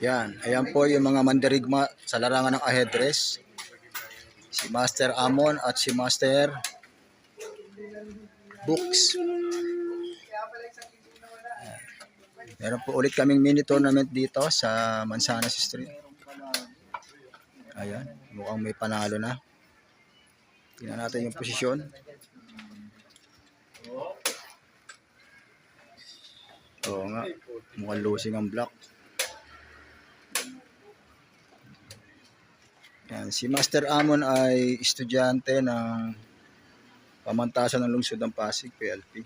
Yan, ayan po yung mga mandirigma sa larangan ng ahedres. Si Master Amon at si Master Books. Meron po ulit kaming mini tournament dito sa Manzanas Street. Ayan, mukhang may panalo na. Tingnan natin yung posisyon. Oo nga, mukhang losing ang block. Yan, si Master Amon ay estudyante ng Pamantasan ng Lungsod ng Pasig, PLP.